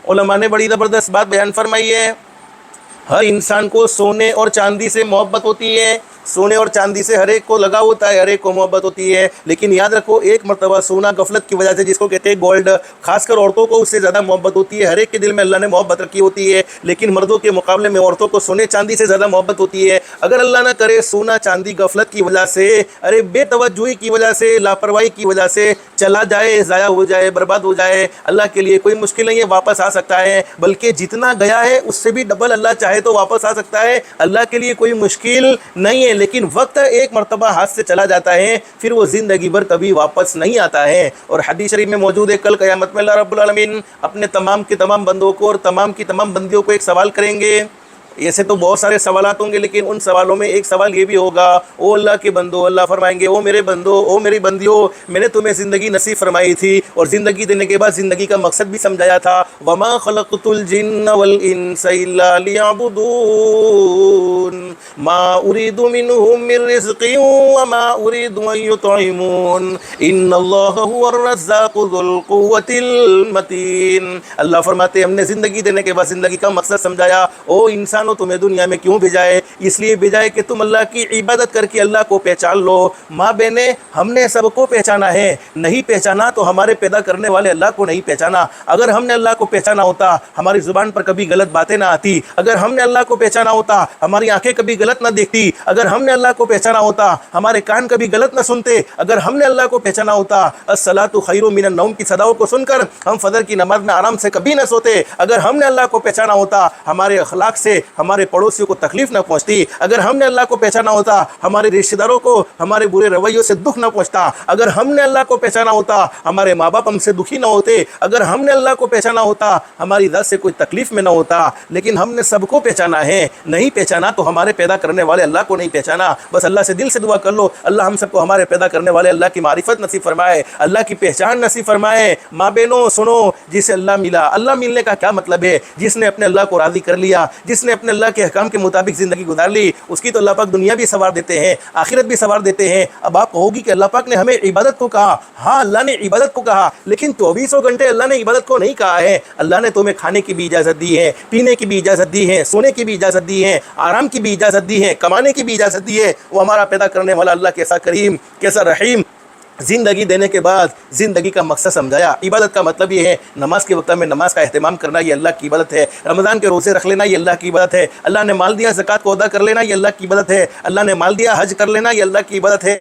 उलमा ने बड़ी ज़बरदस्त बात बयान फरमाई है, हर इंसान को सोने और चांदी से मोहब्बत होती है, सोने और चांदी से हर एक को लगाव होता है, हर एक को मोहब्बत होती है। लेकिन याद रखो, एक मरतबा सोना गफलत की वजह से, जिसको कहते हैं गोल्ड, खासकर औरतों को उससे ज़्यादा मोहब्बत होती है। हर एक के दिल में अल्लाह ने मोहब्बत रखी होती है, लेकिन मर्दों के मुकाबले में औरतों को सोने चांदी से ज़्यादा मोहब्बत होती है। अगर अल्लाह ना करे सोना चांदी गफलत की वजह से, अरे बेतवज्जुही की वजह से, लापरवाही की वजह से चला जाए, ज़ाया हो जाए, बर्बाद हो जाए, अल्लाह के लिए कोई मुश्किल नहीं है, वापस आ सकता है। बल्कि जितना गया है उससे भी डबल अल्लाह चाहे तो वापस आ सकता है, अल्लाह के लिए कोई मुश्किल नहीं है। लेकिन वक्त एक मरतबा हाथ से चला जाता है, फिर वो ज़िंदगी भर कभी वापस नहीं आता है। और हदीस शरीफ में मौजूद है, कल क़यामत में अल्लाह रब्बुल आलमीन अपने तमाम के तमाम बंदों को और तमाम की तमाम बंदियों को एक सवाल करेंगे। ऐसे तो बहुत सारे सवालात होंगे, लेकिन उन सवालों में एक सवाल ये भी होगा, ओ अल्लाह के बंदो, अल्लाह फरमाएंगे, ओ मेरे बंदो, ओ मेरी बंदियों, मैंने तुम्हें ज़िंदगी नसीब फरमाई थी और ज़िंदगी देने के बाद ज़िंदगी का मकसद भी समझाया था, वमा खलक़तुल जिन्न वल इंसा इल्ला लियअबुदून मा उरीदु मिनहुम मिन रिज़्क़िन वमा उरीदु अन युतइमून इन्नल्लाह हुवर रज़्ज़ाक़ु ज़ुल कुव्वतिल मतीन। अल्लाह फरमाते, हमने ज़िंदगी देने के बाद ज़िंदगी का मकसद समझाया। ओ इंसान, तुम्हें दुनिया में क्यों भेजा है? इसलिए भेजा है कि तुम अल्लाह की इबादत करके अल्लाह को पहचान लो। माँ बहने, हमने सबको पहचाना है, नहीं पहचाना तो हमारे पैदा करने वाले अल्लाह को नहीं पहचाना। अगर हमने अल्लाह को पहचाना होता, हमारी ज़ुबान पर कभी गलत बातें ना आती। अगर हमने अल्लाह को पहचाना होता, हमारी आंखें कभी गलत ना देखती। अगर हमने अल्लाह को पहचाना होता, हमारे कान कभी गलत ना सुनते। अगर हमने अल्लाह को पहचाना होता, अस्सलातु खैरुम मिनन नौम की सदाओं को सुनकर हम फजर की नमाज में आराम से कभी ना सोते। अगर हमने अल्लाह को पहचाना होता, हमारे अखलाक से हमारे पड़ोसियों को तकलीफ ना पहुंचती। अगर हमने अल्लाह को पहचाना होता, हमारे रिश्तेदारों को हमारे बुरे रवैयों से दुख ना पहुंचता। अगर हमने अल्लाह को पहचाना होता, हमारे माँ बाप हमसे दुखी ना होते। अगर हमने अल्लाह को पहचाना होता, हमारी जात से कोई तकलीफ में ना होता। लेकिन हमने सबको पहचाना है, नहीं पहचाना तो हमारे पैदा करने वाले अल्लाह को नहीं पहचाना। बस अल्लाह से दिल से दुआ कर लो, अल्लाह हम सबको हमारे पैदा करने वाले अल्लाह की मारिफत नसीब फरमाए, अल्लाह की पहचान नसीब फरमाए। माँ बहनों सुनो, जिसे अल्लाह मिला, अल्लाह मिलने का क्या मतलब है? जिसने अपने अल्लाह को राज़ी कर लिया, जिसने अपने अल्लाह के अहकाम के मुताबिक ज़िंदगी गुजार ली, उसकी तो अल्लाह पाक दुनिया भी सवार देते हैं, आखिरत भी सवार देते हैं। अब आप कहोगी कि अल्लाह पाक ने हमें इबादत को कहा। हाँ, अल्लाह ने इबादत को कहा, लेकिन 24 घंटे अल्लाह ने इबादत को नहीं कहा है। अल्लाह ने तुम्हें खाने की भी इजाज़त दी है, पीने की भी इजाज़त दी है, सोने की भी इजाज़त दी है, आराम की भी इजाज़त दी है, कमाने की भी इजाज़त दी है। वो हमारा पैदा करने वाला अल्लाह कैसा करीम, कैसा रहीम, ज़िंदगी देने के बाद ज़िंदगी का मकसद समझाया। इबादत का मतलब ये है, नमाज के वक्त में नमाज का एहतमाम करना, ये अल्लाह की इबादत है। रमज़ान के रोज़े रख लेना, ये अल्लाह की इबादत है। अल्लाह ने माल दिया, ज़कात को अदा कर लेना, ये अल्लाह की इबादत है। अल्लाह ने माल दिया, हज कर लेना, ये अल्लाह की इबादत है।